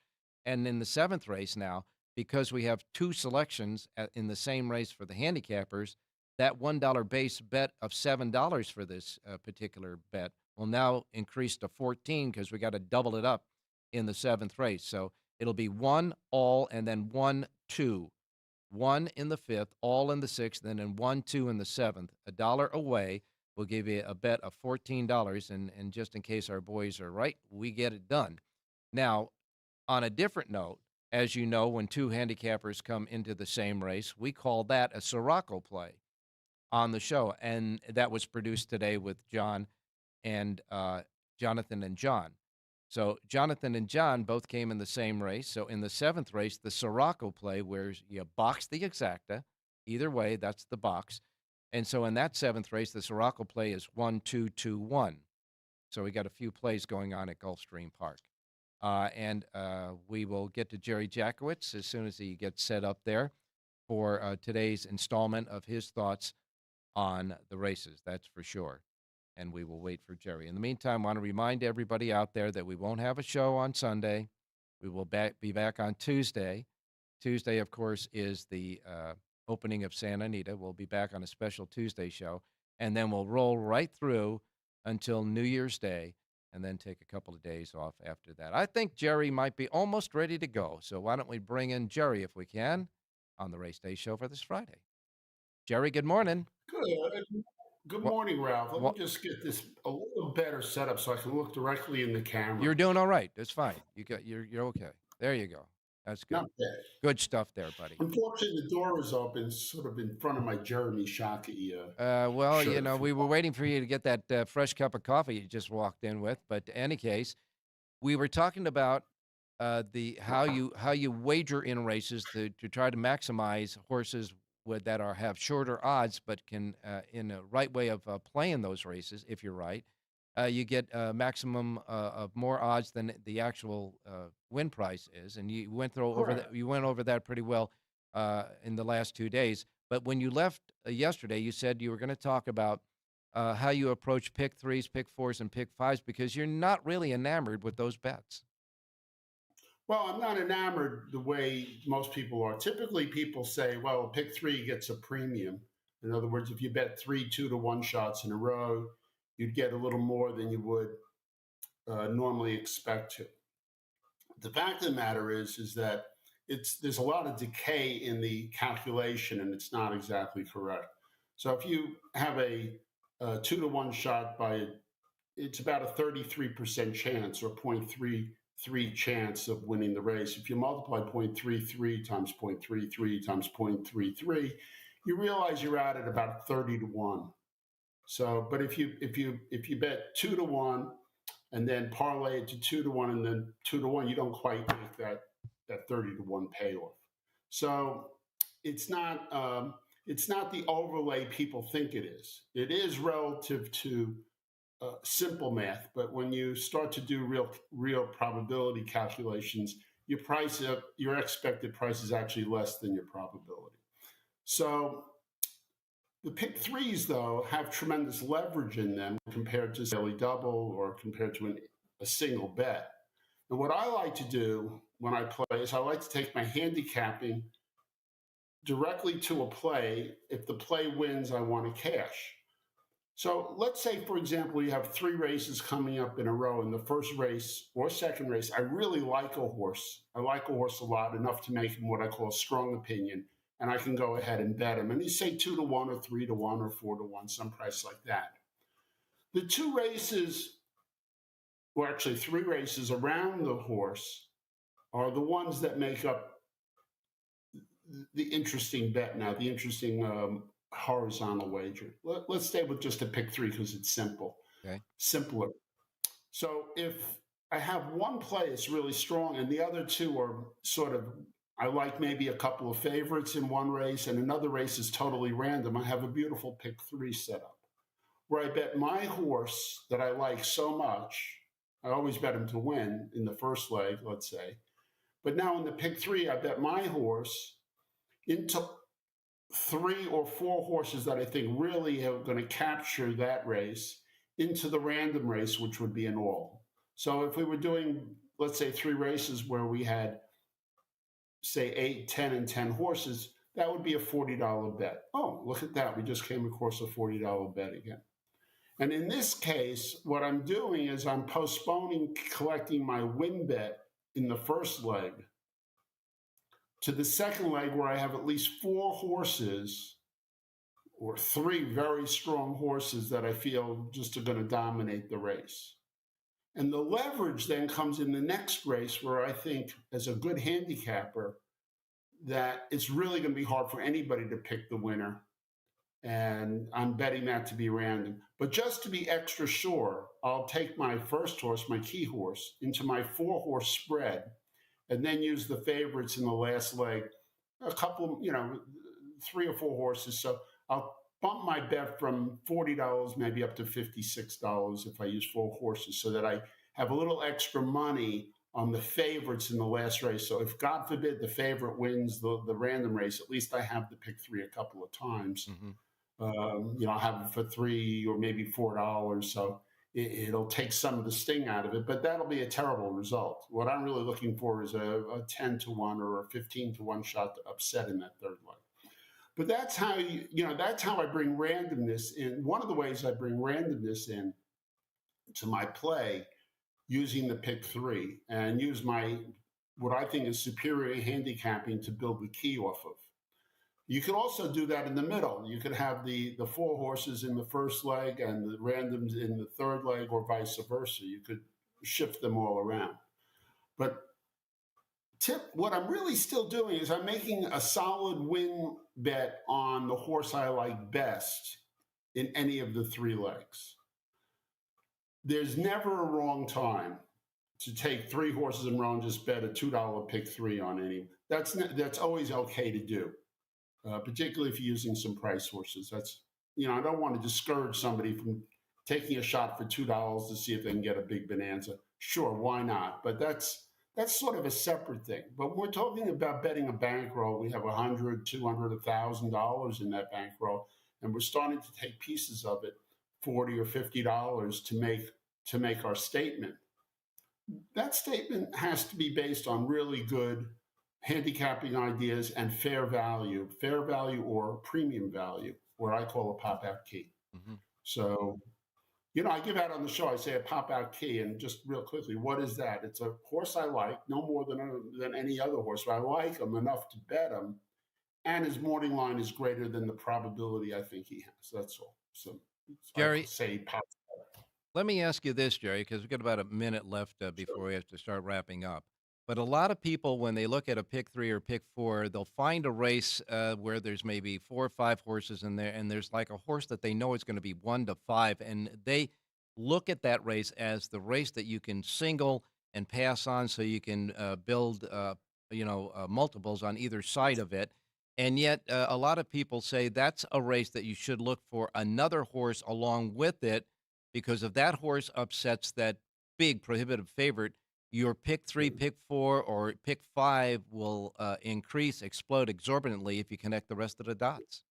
And in the 7th race now, because we have 2 selections in the same race for the handicappers, that $1 base bet of $7 for this particular bet will now increase to 14 because we got to double it up in the 7th race. So it'll be 1 all and then 1 2. 1 in the 5th, all in the 6th, and then 1 2 in the 7th. $1 away. We'll give you a bet of $14, and just in case our boys are right, we get it done. Now, on a different note, as you know, when two handicappers come into the same race, we call that a Siraco play on the show, and that was produced today with John and Jonathan and John. So Jonathan and John both came in the same race. So in the 7th race, the Siraco play, where you box the exacta, either way, that's the box. And so in that 7th race, the Siraco play is 1-2-2-1. So we got a few plays going on at Gulfstream Park. And we will get to Jerry Jackowitz as soon as he gets set up there for today's installment of his thoughts on the races, that's for sure. And we will wait for Jerry. In the meantime, I want to remind everybody out there that we won't have a show on Sunday. We will be back on Tuesday. Tuesday, of course, is the opening of Santa Anita. We'll be back on a special Tuesday show, and then we'll roll right through until New Year's Day, and then take a couple of days off after that. I think Jerry might be almost ready to go, so why don't we bring in Jerry, if we can, on the Race Day show for this Friday. Jerry, good morning. Good morning, Ralph. Let me just get this a little better set up so I can look directly in the camera. You're doing all right. That's fine. You're okay. There you go. That's good. Not bad. Good stuff there, buddy. Unfortunately, the door is open, sort of in front of my Jeremy Shockey. Well, shirt. you know, we were waiting for you to get that fresh cup of coffee you just walked in with. But in any case, we were talking about how you wager in races to try to maximize horses that have shorter odds, but can in a right way of playing those races. If you're right, you get maximum of more odds than the actual win price is, and you went over that pretty well in the last 2 days. But when you left yesterday, you said you were going to talk about how you approach pick 3s, pick 4s, and pick 5s, because you're not really enamored with those bets. Well, I'm not enamored the way most people are. Typically, people say, well, pick 3 gets a premium. In other words, if you bet 3 2-to-1 shots in a row, you'd get a little more than you would normally expect to. The fact of the matter is that there's a lot of decay in the calculation, and it's not exactly correct. So if you have a 2-to-1 shot it's about a 33% chance, or 0.33 chance of winning the race. If you multiply 0.33 times 0.33 times 0.33, you realize you're out at about 30-to-1. So, but if you bet 2-to-1 and then parlay it to 2-to-1 and then 2-to-1, you don't quite make that 30-to-1 payoff. So it's not the overlay people think it is. It is relative to simple math, but when you start to do real probability calculations, your expected price is actually less than your probability. So the pick 3s, though, have tremendous leverage in them compared to daily double or compared to a single bet. And what I like to do when I play is I like to take my handicapping directly to a play. If the play wins, I want to cash. So let's say, for example, you have 3 races coming up in a row. In the first race or second race, I really like a horse. I like a horse a lot, enough to make him what I call a strong opinion, and I can go ahead and bet him. And you say 2-to-1 or 3-to-1 or 4-to-1, some price like that. The 2 races, or actually 3 races around the horse, are the ones that make up the interesting bet now, the interesting horizontal wager. Let's stay with just a pick 3 because it's simple. Okay. Simpler. So if I have one play that's really strong and the other 2 are sort of, I like maybe a couple of favorites in one race and another race is totally random, I have a beautiful pick 3 set up where I bet my horse that I like so much. I always bet him to win in the first leg, let's say. But now in the pick 3, I bet my horse into 3 or 4 horses that I think really are going to capture that race into the random race, which would be an all. So if we were doing, let's say, 3 races where we had, say, 8, 10, and 10 horses, that would be a $40 bet. Oh, look at that. We just came across a $40 bet again. And in this case, what I'm doing is I'm postponing collecting my win bet in the first leg to the second leg where I have at least 4 horses or three very strong horses that I feel just are going to dominate the race. And the leverage then comes in the next race where I think, as a good handicapper, that it's really going to be hard for anybody to pick the winner. And I'm betting that to be random. But just to be extra sure, I'll take my first horse, my key horse, into my 4-horse spread, and then use the favorites in the last leg. A couple, 3 or 4 horses. So I'll bump my bet from $40 maybe up to $56 if I use 4 horses, so that I have a little extra money on the favorites in the last race. So if, God forbid, the favorite wins the random race, at least I have to pick 3 a couple of times. Mm-hmm. I'll have it for $3 or maybe $4. So it'll take some of the sting out of it, but that'll be a terrible result. What I'm really looking for is a 10-1 or a 15-1 shot to upset in that third leg. But that's how that's how I bring randomness in. One of the ways I bring randomness in to my play, using the pick 3 and use my what I think is superior handicapping to build the key off of. You could also do that in the middle. You could have the 4 horses in the first leg and the randoms in the third leg, or vice versa. You could shift them all around. But what I'm really still doing is I'm making a solid win bet on the horse I like best in any of the 3 legs. There's never a wrong time to take 3 horses in a row and just bet a $2 pick 3 on any. That's always okay to do. Particularly if you're using some price horses. That's, I don't want to discourage somebody from taking a shot for $2 to see if they can get a big bonanza. Sure, why not? But that's sort of a separate thing. But when we're talking about betting a bankroll, we have $100, $200, $1,000 in that bankroll, and we're starting to take pieces of it, $40 or $50 to make our statement. That statement has to be based on really good handicapping ideas and fair value or premium value, what I call a pop-out key. Mm-hmm. So, I give out on the show, I say a pop-out key, and just real quickly, what is that? It's a horse I like, no more than any other horse, but I like him enough to bet him, and his morning line is greater than the probability I think he has. That's all. So, Jerry, say pop-out. Let me ask you this, Jerry, because we've got about a minute left before we have to start wrapping up. But a lot of people, when they look at a pick 3 or pick 4, they'll find a race where there's maybe 4 or 5 horses in there, and there's like a horse that they know is going to be 1 to 5, and they look at that race as the race that you can single and pass on, so you can build, multiples on either side of it. And yet, a lot of people say that's a race that you should look for another horse along with it, because if that horse upsets that big prohibitive favorite, your pick 3, pick 4, or pick 5 will explode exorbitantly if you connect the rest of the dots.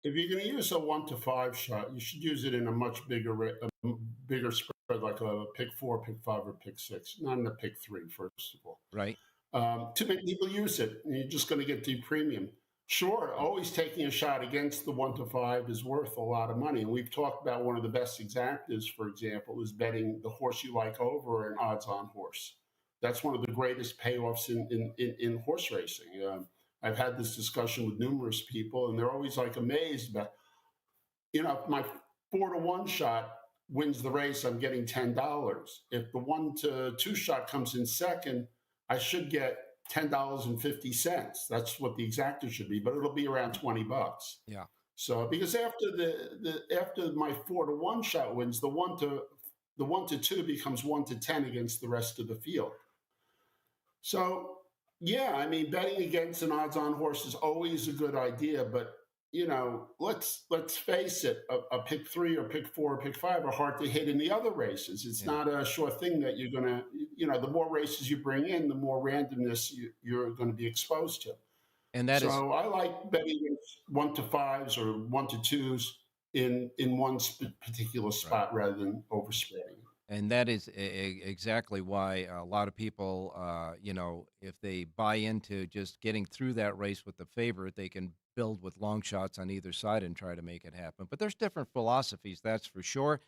If you're going to use a 1 to 5 shot, you should use it in a much bigger spread, like a pick 4, pick 5, or pick 6, not in a pick 3, first of all. Right. Too many people use it, and you're just going to get deep premium. Sure, always taking a shot against the 1 to 5 is worth a lot of money. And we've talked about one of the best exactas, for example, is betting the horse you like over an odds-on horse. That's one of the greatest payoffs in horse racing. I've had this discussion with numerous people, and they're always like amazed about, if my 4 to 1 shot wins the race, I'm getting $10. If the 1 to 2 shot comes in second, I should get $10.50. That's what the exacta should be, but it'll be around $20. Yeah. So because after my 4 to 1 shot wins, the 1 to 2 becomes 1 to 10 against the rest of the field. So yeah, betting against an odds-on horse is always a good idea, but let's face it, a pick 3 or pick 4 or pick 5 are hard to hit in the other races. It's not a sure thing that you're going to, the more races you bring in, the more randomness you're going to be exposed to. And so I like betting 1 to 5s or 1 to 2s in one particular spot rather than overspreading. And that is exactly why a lot of people, if they buy into just getting through that race with the favorite, they can build with long shots on either side and try to make it happen. But there's different philosophies, that's for sure.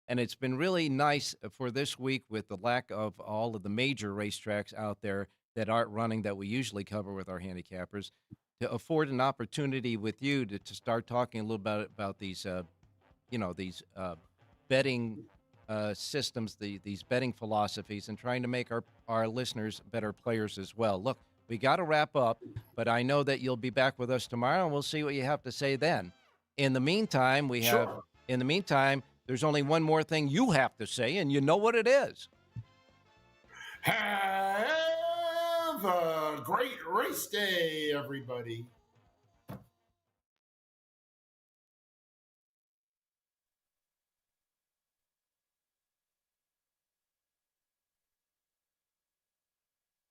And it's been really nice for this week, with the lack of all of the major racetracks out there that aren't running that we usually cover with our handicappers, to afford an opportunity with you to start talking a little bit about these, these betting systems, these betting philosophies, and trying to make our listeners better players as well. Look, we got to wrap up, but I know that you'll be back with us tomorrow, and we'll see what you have to say then. In the meantime, there's only one more thing you have to say, and you know what it is. Have a great race day, everybody.